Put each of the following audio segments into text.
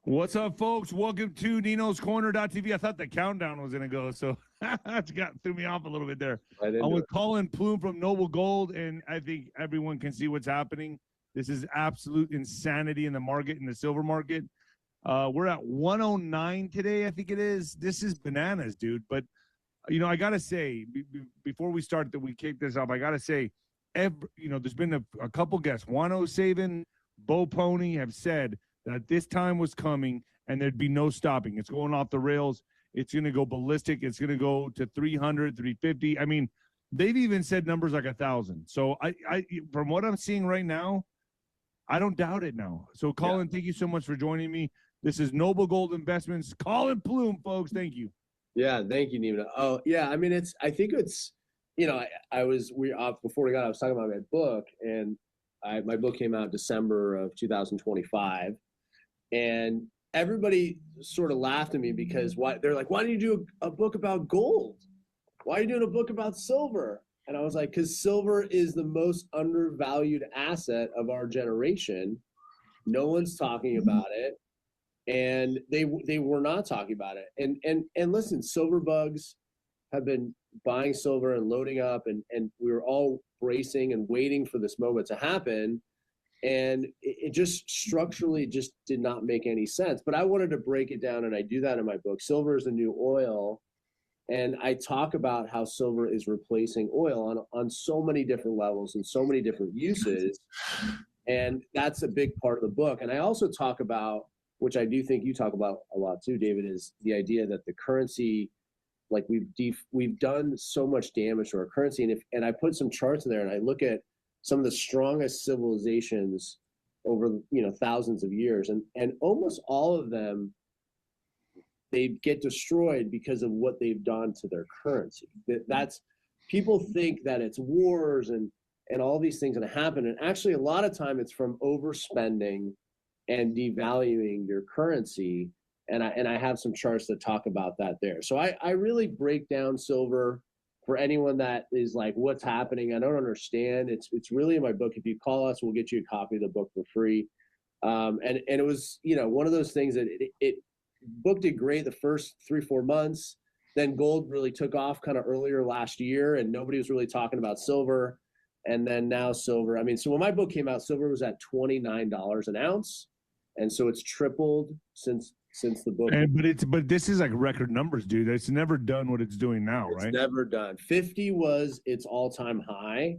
What's up, folks? Welcome to Nino'sCorner.tv. I thought the countdown was going to go, so it threw me off a little bit there. I'm with Collin Plume from Noble Gold, and I think everyone can see what's happening. This is absolute insanity in the market, in the silver market. We're at 109 today, I think it is. This is bananas, dude. But, you know, I got to say, before we start, that we kick this off, I got to say, there's been a couple guests. 𝗬𝗶𝗶𝗹 have said that this time was coming and there'd be no stopping. It's going off the rails. It's going to go ballistic. It's going to go to 300, 350. I mean, they've even said numbers like 1,000. So I from what I'm seeing right now, I don't doubt it now. So Collin, thank you so much for joining me. This is Noble Gold Investments. Collin Plume, folks. Thank you. Yeah, thank you, Nina. Oh, yeah. I mean, I think it's, you know, before we got, I was talking about my book, and my book came out December of 2025. And everybody sort of laughed at me because they're like, why don't you do a book about gold? Why are you doing a book about silver? And I was like, because silver is the most undervalued asset of our generation. No one's talking about it. And they were not talking about it. And listen, silver bugs have been buying silver and loading up, and we were all bracing and waiting for this moment to happen. And it just structurally just did not make any sense. But I wanted to break it down, and I do that in my book. Silver is the new oil. And I talk about how silver is replacing oil on so many different levels and so many different uses. And that's a big part of the book. And I also talk about, which I do think you talk about a lot too, David, is the idea that the currency, like we've done so much damage to our currency. And I put some charts in there, and I look at some of the strongest civilizations over, you know, thousands of years, and almost all of them, they get destroyed because of what they've done to their currency. That's, people think that it's wars and all these things that happen, and actually a lot of time it's from overspending and devaluing your currency. And I have some charts that talk about that there. So I really break down silver for anyone that is like, what's happening? I don't understand. It's really in my book. If you call us, we'll get you a copy of the book for free. And it was, you know, one of those things that it book did great the first 3-4 months. Then gold really took off kind of earlier last year, and nobody was really talking about silver. And then now silver, I mean, so when my book came out, silver was at $29 an ounce. And so it's tripled since the book. But this is like record numbers, dude. It's never done what it's doing now, right? It's never done. 50 was its all-time high.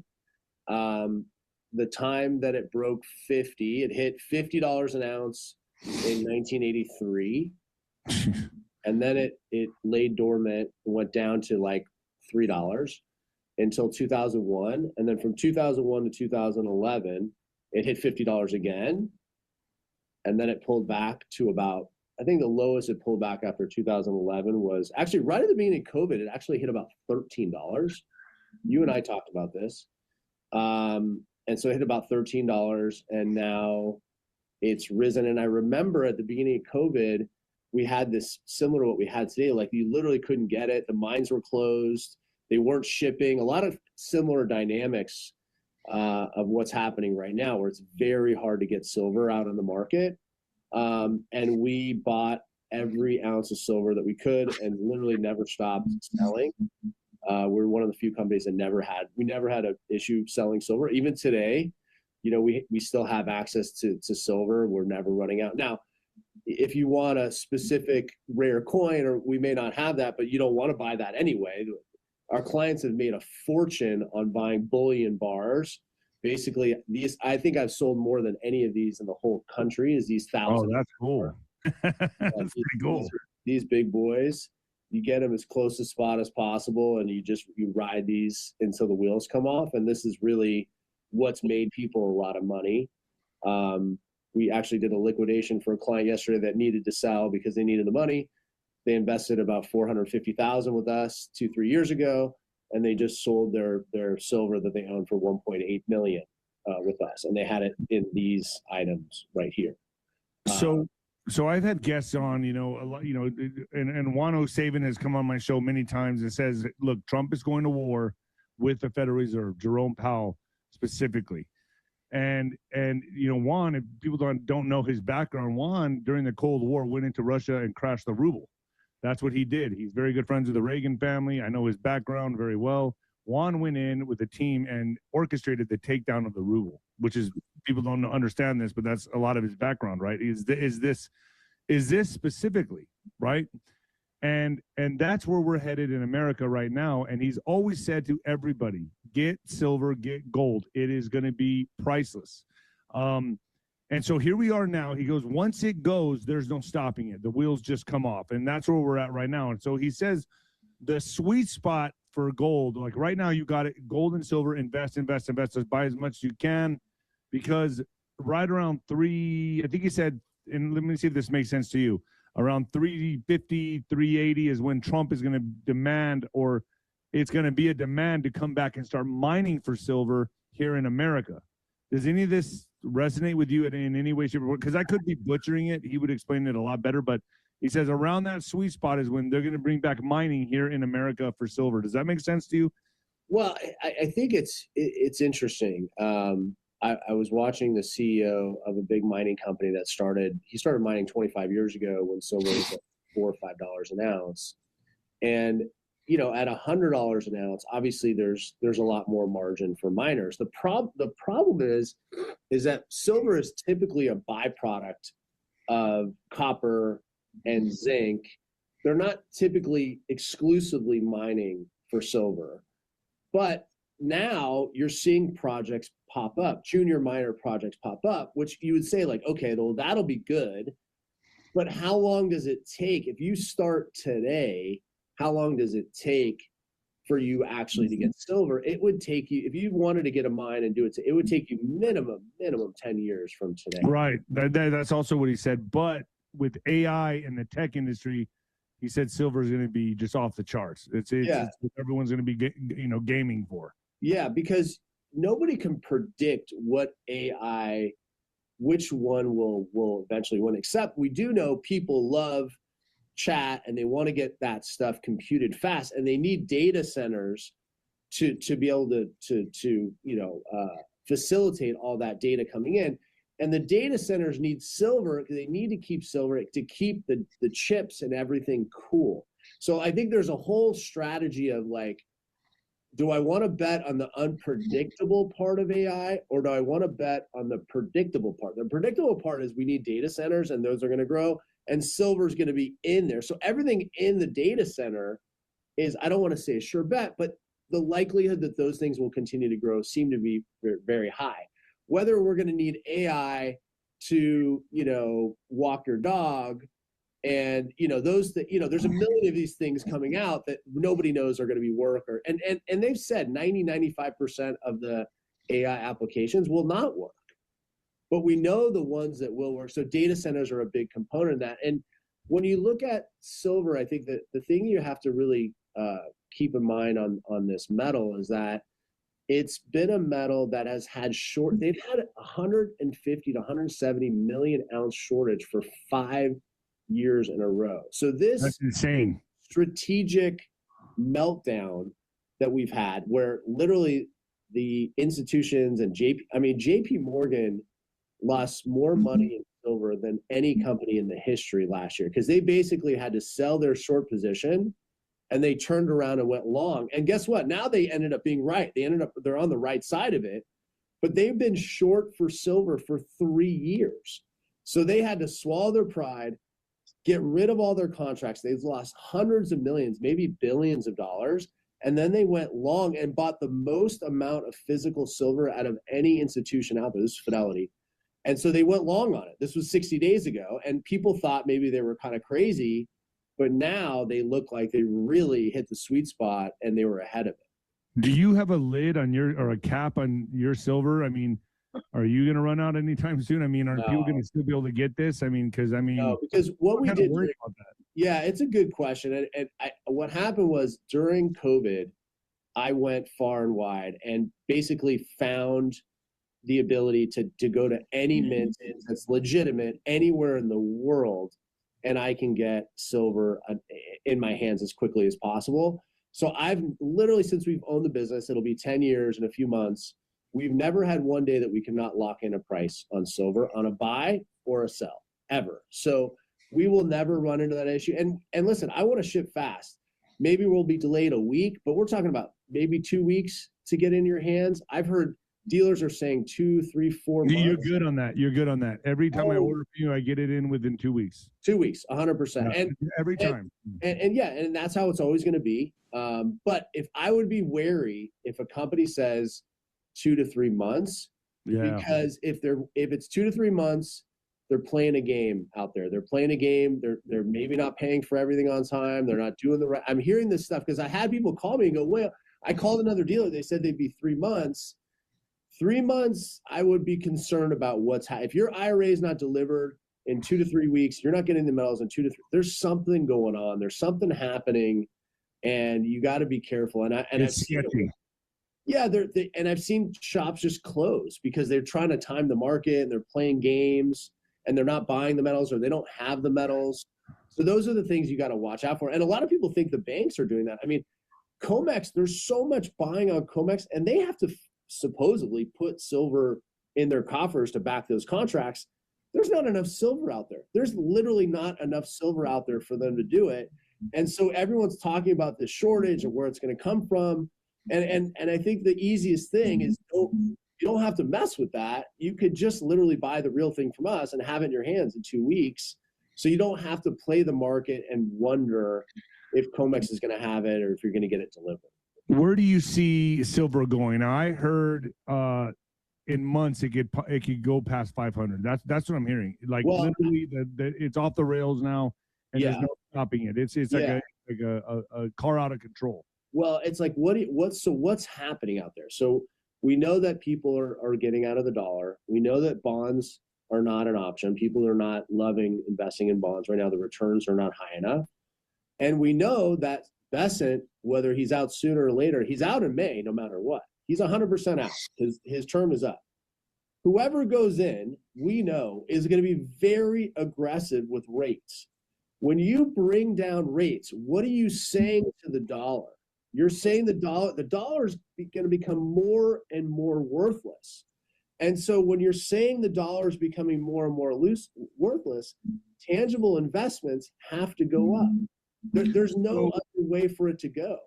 The time that it broke 50, it hit $50 an ounce in 1983. And then it lay dormant and went down to like $3 until 2001. And then from 2001 to 2011, it hit $50 again. And then it pulled back to about, I think the lowest it pulled back after 2011 was actually right at the beginning of COVID. It actually hit about $13. You and I talked about this. And so it hit about $13, and now it's risen. And I remember at the beginning of COVID, we had this similar to what we had today. Like, you literally couldn't get it. The mines were closed. They weren't shipping. A lot of similar dynamics of what's happening right now, where it's very hard to get silver out in the market. And we bought every ounce of silver that we could and literally never stopped selling. We're one of the few companies that never had an issue selling silver. Even today, you know, we still have access to silver. We're never running out. Now, if you want a specific rare coin, or we may not have that, but you don't want to buy that anyway. Our clients have made a fortune on buying bullion bars. Basically, these, I think I've sold more than any of these in the whole country, is these 1,000. Oh, that's cool. That's pretty cool. These big boys, you get them as close to spot as possible, and you ride these until the wheels come off. And this is really what's made people a lot of money. We actually did a liquidation for a client yesterday that needed to sell because they needed the money. They invested about $450,000 with us 2-3 years ago, and they just sold their silver that they owned for $1.8 million with us, and they had it in these items right here. So I've had guests on, you know, a lot, you know, and 𝗬𝗏 has come on my show many times and says, look, Trump is going to war with the Federal Reserve, Jerome Powell specifically. And Juan, if people don't know his background, Juan during the Cold War went into Russia and crashed the ruble. That's what he did. He's very good friends with the Reagan family. I know his background very well. Juan went in with a team and orchestrated the takedown of the ruble, which is, people don't understand this, but that's a lot of his background, right? Is this specifically, right? And that's where we're headed in America right now. And he's always said to everybody, get silver, get gold. It is going to be priceless. And so here we are now. He goes, once it goes, there's no stopping it. The wheels just come off. And that's where we're at right now. And so he says the sweet spot for gold, like right now you got it, gold and silver, invest, buy as much as you can, because right around I think he said, and let me see if this makes sense to you, around 350, 380 is when Trump is going to demand, or it's going to be a demand to come back and start mining for silver here in America. Does any of this resonate with you in any way, shape, or form? Because I could be butchering it. He would explain it a lot better, but he says around that sweet spot is when they're going to bring back mining here in America for silver. Does that make sense to you? Well, I think it's interesting. I was watching the CEO of a big mining company that started mining 25 years ago when silver was like $4 or $5 an ounce. And, at $100 an ounce, obviously there's a lot more margin for miners. The problem is that silver is typically a byproduct of copper and zinc. They're not typically exclusively mining for silver, but now you're seeing projects pop up, junior miner projects pop up, which you would say like, okay, well, that'll be good. But how long does it take? If you start today, how long does it take for you actually to get silver? It would take you, if you wanted to get a mine and do it, it would take you minimum 10 years from today. Right. That's also what he said. But with AI and the tech industry, he said silver is going to be just off the charts. It's what everyone's going to be gaming for. Yeah, because nobody can predict what AI, which one will eventually win, except we do know people love chat and they want to get that stuff computed fast, and they need data centers to be able to facilitate all that data coming in. And the data centers need silver because they need to keep silver to keep the chips and everything cool. So I think there's a whole strategy of like, do I want to bet on the unpredictable part of AI, or do I want to bet on the predictable part? The predictable part is we need data centers, and those are going to grow, and silver is going to be in there. So everything in the data center is, I don't want to say a sure bet, but the likelihood that those things will continue to grow seem to be very, very high. Whether we're going to need AI to, walk your dog, and there's a million of these things coming out that nobody knows are going to be work, and they've said 95% of the AI applications will not work, but we know the ones that will work. So data centers are a big component of that. And when you look at silver, I think that the thing you have to really keep in mind on this metal is that it's been a metal that has had they've had 150 to 170 million ounce shortage for 5 years in a row. So that's insane strategic meltdown that we've had, where literally the institutions and JP Morgan lost more money in silver than any company in the history last year, because they basically had to sell their short position and they turned around and went long. And guess what? Now they ended up being right. They're on the right side of it, but they've been short for silver for 3 years. So they had to swallow their pride, get rid of all their contracts. They've lost hundreds of millions, maybe billions of dollars. And then they went long and bought the most amount of physical silver out of any institution out there. This is Fidelity. And so they went long on it. This was 60 days ago. And people thought maybe they were kind of crazy, but now they look like they really hit the sweet spot and they were ahead of it. Do you have a lid on or a cap on your silver? I mean, are you going to run out anytime soon? I mean, are people going to still be able to get this? I mean, no, because what we did, yeah, it's a good question. And what happened was during COVID, I went far and wide and basically found the ability to go to any mint that's legitimate anywhere in the world, and I can get silver in my hands as quickly as possible. So I've literally, since we've owned the business, it'll be 10 years in a few months, we've never had one day that we cannot lock in a price on silver on a buy or a sell ever. So we will never run into that issue. And listen, I want to ship fast. Maybe we'll be delayed a week, but we're talking about maybe 2 weeks to get in your hands. I've heard dealers are saying 2, 3, 4 months. You're good on that. You're good on that. Every time I order from you, I get it in within 2 weeks. 2 weeks, 100%. Yeah, every time. And that's how it's always going to be. But if I would be wary if a company says 2 to 3 months, because if it's 2 to 3 months, they're playing a game out there. They're playing a game. They're maybe not paying for everything on time. They're not doing the right. I'm hearing this stuff because I had people call me and go, well, I called another dealer. They said they'd be 3 months. 3 months, I would be concerned about if your IRA is not delivered in 2 to 3 weeks, you're not getting the metals in 2 to 3. There's something going on. There's something happening, and you got to be careful. And I've seen and I've seen shops just close because they're trying to time the market and they're playing games and they're not buying the metals or they don't have the metals. So those are the things you got to watch out for. And a lot of people think the banks are doing that. I mean, COMEX, there's so much buying on COMEX, and they have to supposedly put silver in their coffers to back those contracts. There's not enough silver out there. There's literally not enough silver out there for them to do it. And so everyone's talking about this shortage and where it's going to come from. And I think the easiest thing is you don't have to mess with that. You could just literally buy the real thing from us and have it in your hands in 2 weeks. So you don't have to play the market and wonder if COMEX is going to have it or if you're going to get it delivered. Where do you see silver going? I heard in months it could go past 500. That's what I'm hearing. Like literally, it's off the rails now, and there's no stopping it. It's like a car out of control. Well, it's like what's happening out there? So we know that people are getting out of the dollar. We know that bonds are not an option. People are not loving investing in bonds right now. The returns are not high enough, and we know that Bessent, whether he's out sooner or later, he's out in May no matter what. He's 100% out. His term is up. Whoever goes in, we know, is going to be very aggressive with rates. When you bring down rates, what are you saying to the dollar? You're saying the dollar is going to become more and more worthless. And so when you're saying the dollar is becoming more and more worthless, tangible investments have to go up. There's no other way for it to go.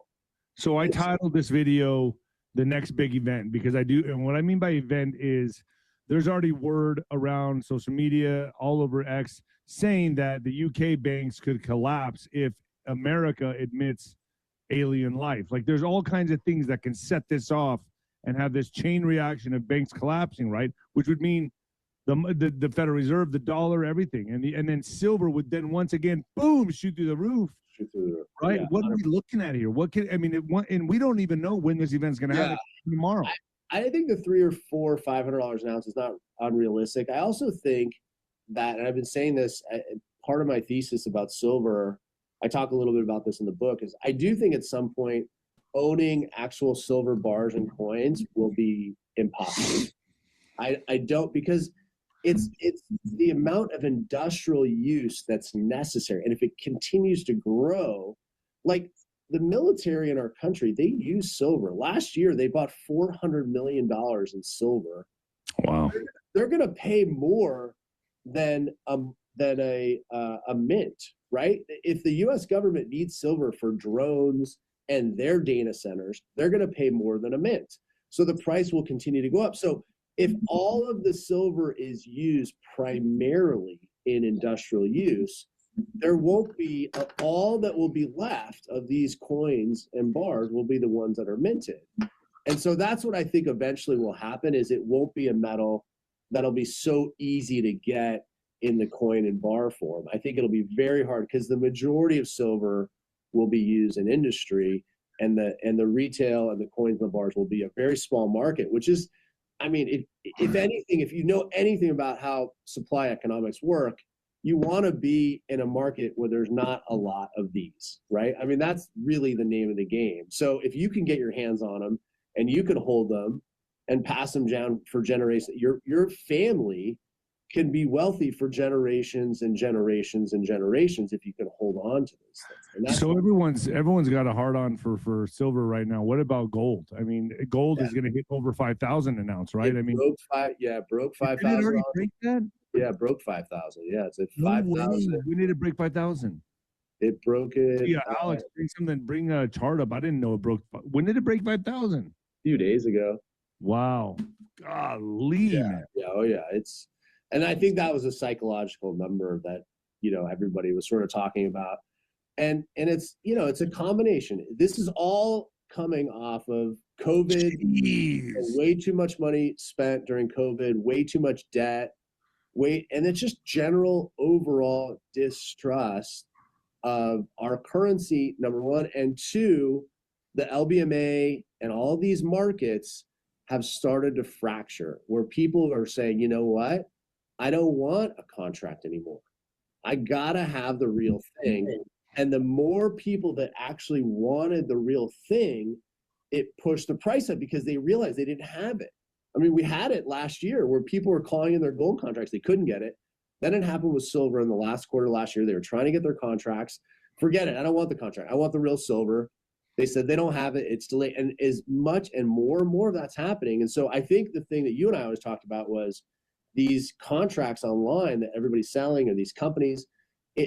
So I titled this video "The Next Big Event" because and what I mean by event is there's already word around social media all over X saying that the UK banks could collapse if America admits alien life. Like there's all kinds of things that can set this off and have this chain reaction of banks collapsing, right? Which would mean the Federal Reserve, the dollar, everything, and then silver would then once again, boom, shoot through the roof. Right? Yeah, what are we looking at here? And we don't even know when this event's going to happen tomorrow. I think the $300 or $400, $500 an ounce is not unrealistic. I also think that, and I've been saying this, part of my thesis about silver, I talk a little bit about this in the book, is I do think at some point owning actual silver bars and coins will be impossible. I don't, because it's the amount of industrial use that's necessary. And if it continues to grow, like the military in our country, they use silver. Last year, they bought $400 million in silver. Wow. They're going to pay more than a mint, right? If the U.S. government needs silver for drones and their data centers, they're going to pay more than a mint. So the price will continue to go up. So if all of the silver is used primarily in industrial use, there won't be, all that will be left of these coins and bars will be the ones that are minted. And so that's what I think eventually will happen, is it won't be a metal that'll be so easy to get in the coin and bar form. I think it'll be very hard because the majority of silver will be used in industry, and the retail and the coins and the bars will be a very small market, which is, I mean, if anything, if you know anything about how supply economics work, you want to be in a market where there's not a lot of these, right? I mean, that's really the name of the game. So if you can get your hands on them and you can hold them and pass them down for generations, your family can be wealthy for generations and generations and generations if you can hold on to those things. And that's so everyone's got a hard on for silver right now. What about gold? I mean, gold is going to hit over 5,000 an ounce, right? I mean, broke 5,000. Did it already break that? Yeah, broke 5,000. Yeah, it's at 5,000. We need to break 5,000. It broke it. Yeah, Alex, bring a chart up. I didn't know it broke. When did it break 5,000? A few days ago. Wow, golly, yeah, oh yeah, and I think that was a psychological number that everybody was sort of talking about, and it's it's a combination. This is all coming off of COVID. Way too much money spent during COVID. Way too much debt. And it's just general overall distrust of our currency, number one, and two, the LBMA and all these markets have started to fracture, where people are saying, you know what, I don't want a contract anymore. I gotta have the real thing. And the more people that actually wanted the real thing, it pushed the price up because they realized they didn't have it. I mean, we had it last year where people were calling in their gold contracts. They couldn't get it. Then it happened with silver in the last quarter last year. They were trying to get their contracts. Forget it. I don't want the contract. I want the real silver. They said they don't have it. It's delayed. And as much and more of that's happening. And so I think the thing that you and I always talked about was these contracts online that everybody's selling, or these companies,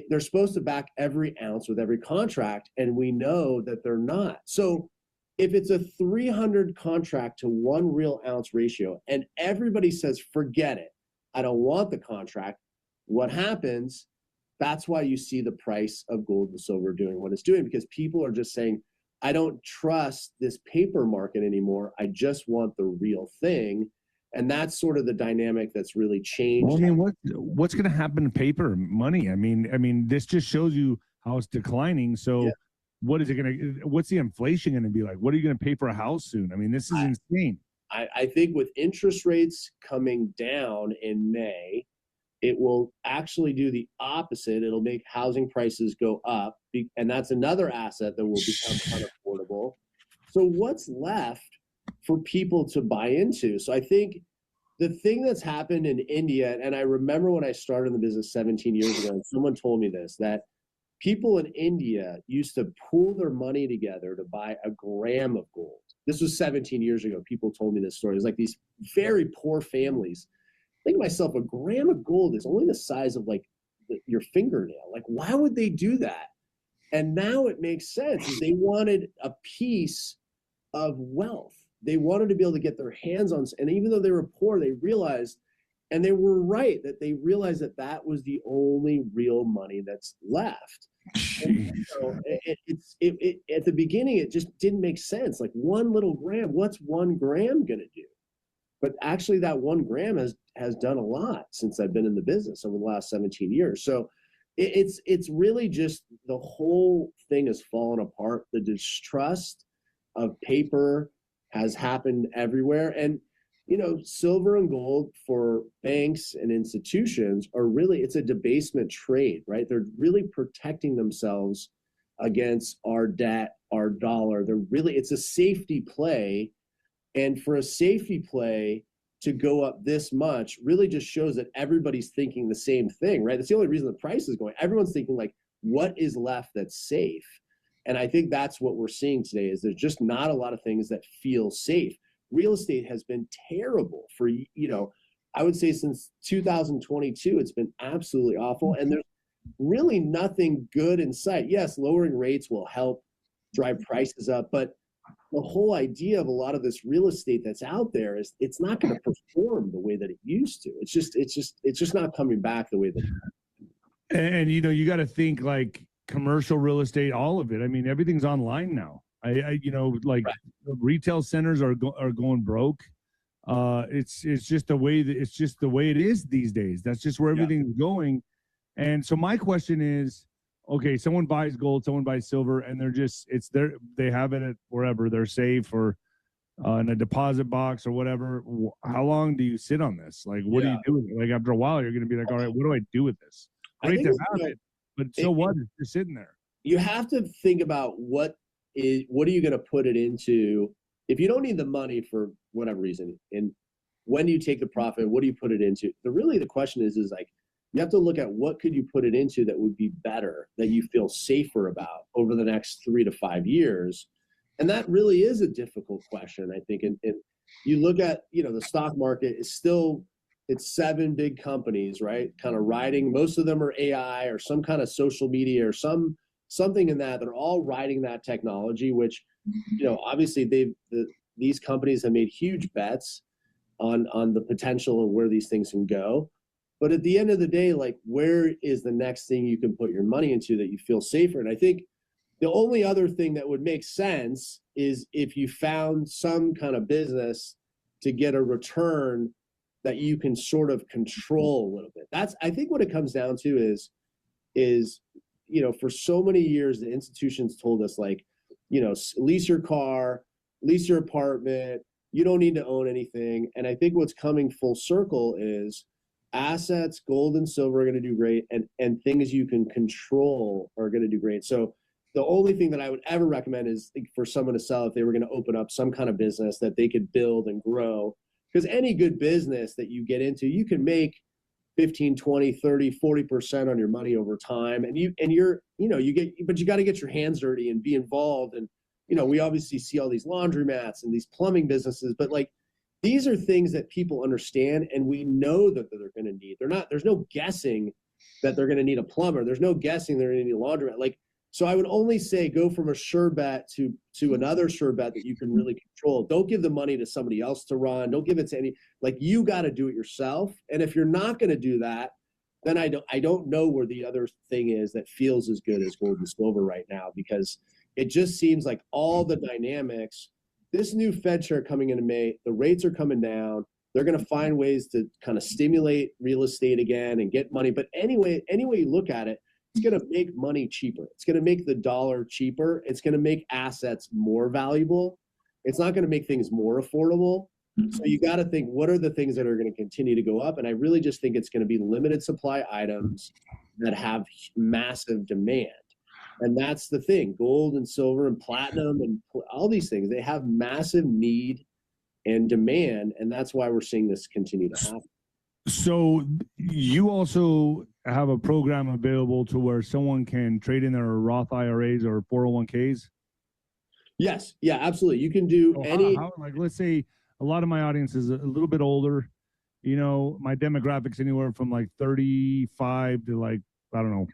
they're supposed to back every ounce with every contract. And we know that they're not. So if it's a 300 contract to 1 real ounce ratio and everybody says, forget it, I don't want the contract, what happens? That's why you see the price of gold and silver doing what it's doing, because people are just saying, I don't trust this paper market anymore. I just want the real thing. And that's sort of the dynamic that's really changed. Well, I mean, what's going to happen to paper money? I mean, this just shows you how it's declining. So yeah. What's the inflation going to be like? What are you going to pay for a house soon? I mean, this is insane. I think with interest rates coming down in May, it will actually do the opposite. It'll make housing prices go up, and that's another asset that will become unaffordable. So what's left for people to buy into? So I think the thing that's happened in India, and I remember when I started in the business 17 years ago, and someone told me this, that people in India used to pool their money together to buy a gram of gold. This was 17 years ago. People told me this story. It was like these very poor families. Think to myself, a gram of gold is only the size of like your fingernail. Like, why would they do that? And now it makes sense. They wanted a piece of wealth. They wanted to be able to get their hands on, and even though they were poor, they realized, and they were right, that they realized that that was the only real money that's left. And so at the beginning, it just didn't make sense. Like 1 little gram, what's 1 gram going to do? But actually that 1 gram has done a lot since I've been in the business over the last 17 years. So it's really just the whole thing has fallen apart. The distrust of paper has happened everywhere. And, silver and gold for banks and institutions are really, it's a debasement trade, right? They're really protecting themselves against our debt, our dollar. It's a safety play. And for a safety play to go up this much really just shows that everybody's thinking the same thing, right? That's the only reason the price is going. Everyone's thinking like, what is left that's safe? And I think that's what we're seeing today is there's just not a lot of things that feel safe. Real estate has been terrible for, I would say since 2022, it's been absolutely awful. And there's really nothing good in sight. Yes, lowering rates will help drive prices up, but the whole idea of a lot of this real estate that's out there is it's not going to perform the way that it used to. It's just not coming back the way that. And you got to think like commercial real estate, all of it. I mean, everything's online now. Right. Retail centers are going broke. It's just the way it is these days. That's just where everything's going. And so my question is, okay, someone buys gold, someone buys silver, and they have it at wherever they're safe or in a deposit box or whatever. How long do you sit on this? Like, what do you do with it? Like after a while, you're going to be like, all right, what do I do with this? Great to have it, but so what? It's just sitting there. You have to think about what are you going to put it into? If you don't need the money for whatever reason, and when do you take the profit? What do you put it into? The question is like, you have to look at what could you put it into that would be better, that you feel safer about over the next 3 to 5 years. And that really is a difficult question, I think. And you look at, the stock market is still, it's 7 big companies, right? Kind of riding, most of them are AI or some kind of social media or something in that. They're all riding that technology, which, obviously these companies have made huge bets on the potential of where these things can go. But at the end of the day, like, where is the next thing you can put your money into that you feel safer? And I think the only other thing that would make sense is if you found some kind of business to get a return that you can sort of control a little bit. That's, I think, what it comes down to is, for so many years, the institutions told us, like, lease your car, lease your apartment, you don't need to own anything. And I think what's coming full circle is assets, gold and silver are going to do great, and things you can control are going to do great. So the only thing that I would ever recommend is for someone to sell if they were going to open up some kind of business that they could build and grow. Because any good business that you get into, you can make 15, 20, 30, 40% on your money over time. But you got to get your hands dirty and be involved. And, we obviously see all these laundromats and these plumbing businesses, but like, these are things that people understand and we know that they're going to need. There's no guessing that they're going to need a plumber. There's no guessing they're going to need a laundromat. Like, so I would only say go from a sure bet to another sure bet that you can really control. Don't give the money to somebody else to run. Don't give it to you got to do it yourself. And if you're not going to do that, then I don't know where the other thing is that feels as good as gold and silver right now, because it just seems like all the dynamics, this new Fed chair coming into May, the rates are coming down. They're going to find ways to kind of stimulate real estate again and get money. But anyway, any way you look at it, it's going to make money cheaper. It's going to make the dollar cheaper. It's going to make assets more valuable. It's not going to make things more affordable. So you got to think, what are the things that are going to continue to go up? And I really just think it's going to be limited supply items that have massive demand. And that's the thing. Gold and silver and platinum and all these things, they have massive need and demand. And that's why we're seeing this continue to happen. So you also have a program available to where someone can trade in their Roth IRAs or 401ks? Yes. Yeah, absolutely. You can do like, let's say a lot of my audience is a little bit older. My demographics anywhere from like 35 to like, I don't know,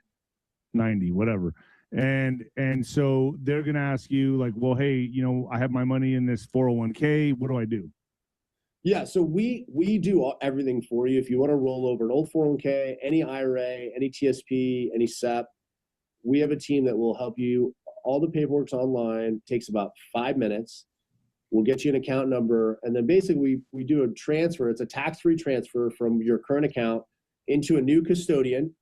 90, whatever. And so they're going to ask you like, well, hey, I have my money in this 401k. What do I do? Yeah, so we do everything for you. If you want to roll over an old 401k, any IRA, any TSP, any SEP, we have a team that will help you. All the paperwork's online, takes about 5 minutes. We'll get you an account number, and then basically we do a transfer. It's a tax-free transfer from your current account into a new custodian,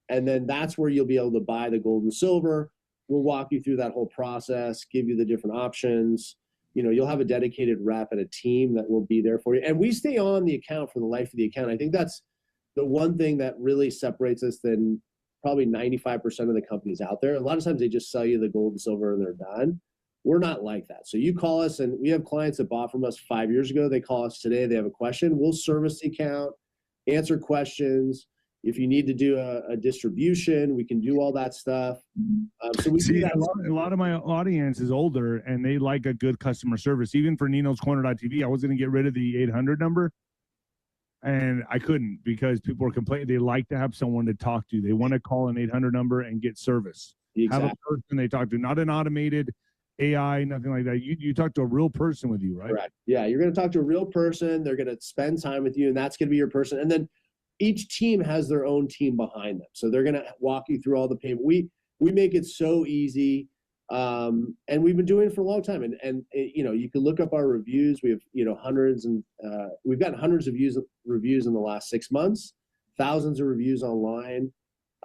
and then that's where you'll be able to buy the gold and silver. We'll walk you through that whole process, give you the different options. You'll have a dedicated rep and a team that will be there for you. And we stay on the account for the life of the account. I think that's the one thing that really separates us than probably 95% of the companies out there. A lot of times they just sell you the gold and silver and they're done. We're not like that. So you call us, and we have clients that bought from us 5 years ago. They call us today. They have a question. We'll service the account, answer questions. If you need to do a distribution, we can do all that stuff. So we see that. A lot of my audience is older, and they like a good customer service. Even for Nino'sCorner.tv, I was going to get rid of the 800 number, and I couldn't because people were complaining. They like to have someone to talk to. They want to call an 800 number and get service. Exactly. Have a person they talk to, not an automated AI, nothing like that. You talk to a real person with you, right? Correct. Yeah, you're going to talk to a real person. They're going to spend time with you, and that's going to be your person. And then each team has their own team behind them. So they're going to walk you through all the paper. We make it so easy. And we've been doing it for a long time. And you can look up our reviews. We have, hundreds and we've gotten hundreds of reviews in the last 6 months, thousands of reviews online.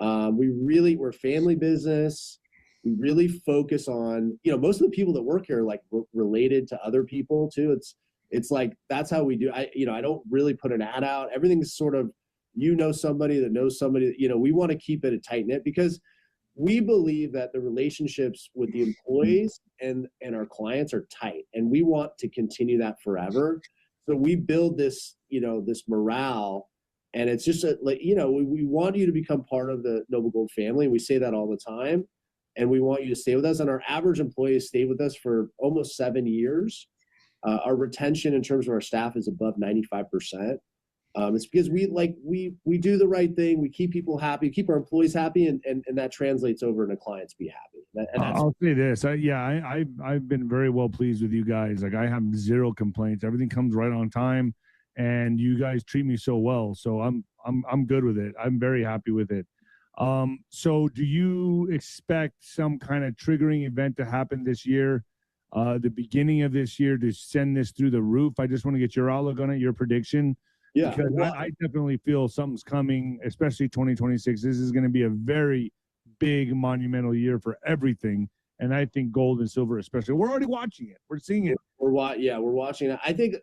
We're a family business. We really focus on, most of the people that work here are like related to other people too. It's like, that's how we do. I don't really put an ad out. Everything's sort of, somebody that knows somebody, we want to keep it a tight knit because we believe that the relationships with the employees and our clients are tight, and we want to continue that forever. So we build this, this morale, and it's just we want you to become part of the Noble Gold family. We say that all the time, and we want you to stay with us. And our average employees stay with us for almost 7 years. Our retention in terms of our staff is above 95%. It's because we do the right thing. We keep people happy, keep our employees happy, and that translates over into clients be happy. I'll say this. I've been very well pleased with you guys. Like, I have zero complaints. Everything comes right on time, and you guys treat me so well. So I'm good with it. I'm very happy with it. So do you expect some kind of triggering event to happen this year, the beginning of this year, to send this through the roof? I just want to get your outlook on it, your prediction. Yeah, because I definitely feel something's coming, especially 2026. This is going to be a very big, monumental year for everything. And I think gold and silver especially. We're already watching it. We're seeing it. We're watching it. I think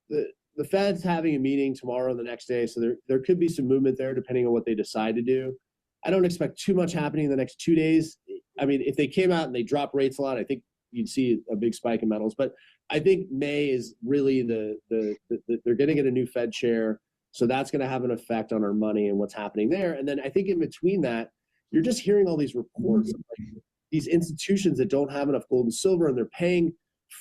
the Fed's having a meeting tomorrow and the next day, so there could be some movement there depending on what they decide to do. I don't expect too much happening in the next 2 days. I mean, if they came out and they dropped rates a lot, I think you'd see a big spike in metals. But I think May is really they're going to get a new Fed chair, so that's going to have an effect on our money and what's happening there. And then I think in between that, you're just hearing all these reports of these institutions that don't have enough gold and silver, and they're paying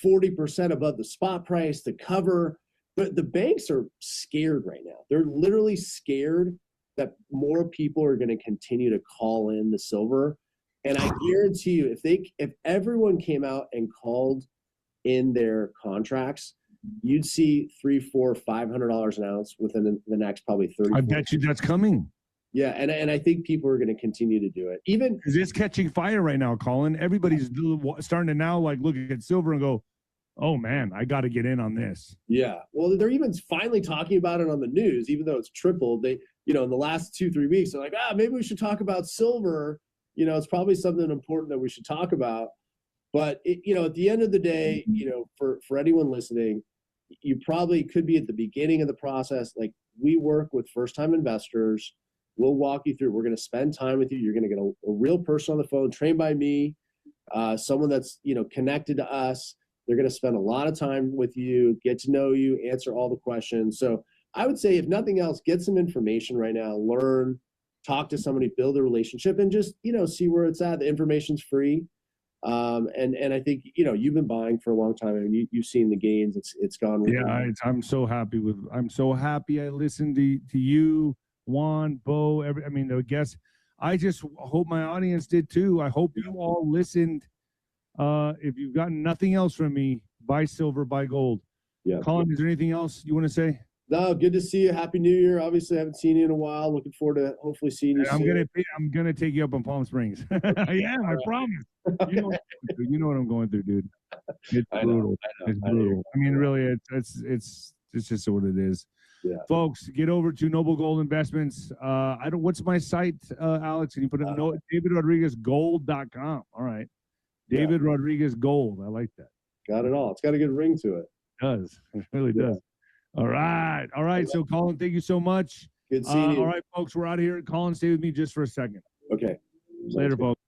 40% above the spot price to cover. But the banks are scared right now. They're literally scared that more people are going to continue to call in the silver. And I guarantee you, if everyone came out and called in their contracts, you'd see $300, $400, $500 an ounce within the next probably 30. I bet you that's coming. Yeah, and I think people are going to continue to do it. Even because it's catching fire right now, Collin. Everybody's starting to now look at silver and go, "Oh man, I got to get in on this." Yeah, well, they're even finally talking about it on the news, even though it's tripled. They, in the last 2-3 weeks, they're like, maybe we should talk about silver. It's probably something important that we should talk about. But at the end of the day, for anyone listening, you probably could be at the beginning of the process. Like, we work with first-time investors. We'll walk you through. We're going to spend time with you. You're going to get a real person on the phone, trained by me, someone that's connected to us. They're going to spend a lot of time with you, get to know you, answer all the questions. So I would say, if nothing else, get some information right now, learn, talk to somebody, build a relationship, and just see where it's at. The information's free. And I think you've been buying for a long time. I mean, you've seen the gains. It's gone. Yeah, I'm so happy I'm so happy I listened to you, Juan, Bo, the guests. I just hope my audience did too. I hope you all listened. If you've gotten nothing else from me, buy silver, buy gold. Yeah. Collin, is there anything else you want to say? No, good to see you. Happy New Year. Obviously, I haven't seen you in a while. Looking forward to hopefully seeing you soon. I'm gonna take you up on Palm Springs. Yeah, I promise. You know what I'm going through, dude. It's brutal. It's brutal. I mean, really, it's just what it is. Yeah. Folks, get over to Noble Gold Investments. What's my site, Alex? Can you put it? DavidRodriguezGold.com. All right. David Rodriguez Gold. I like that. Got it all. It's got a good ring to it. It does. It really does. All right. So, Collin, thank you so much. Good seeing you. All right, folks, we're out of here. Collin, stay with me just for a second. Okay. Later, folks.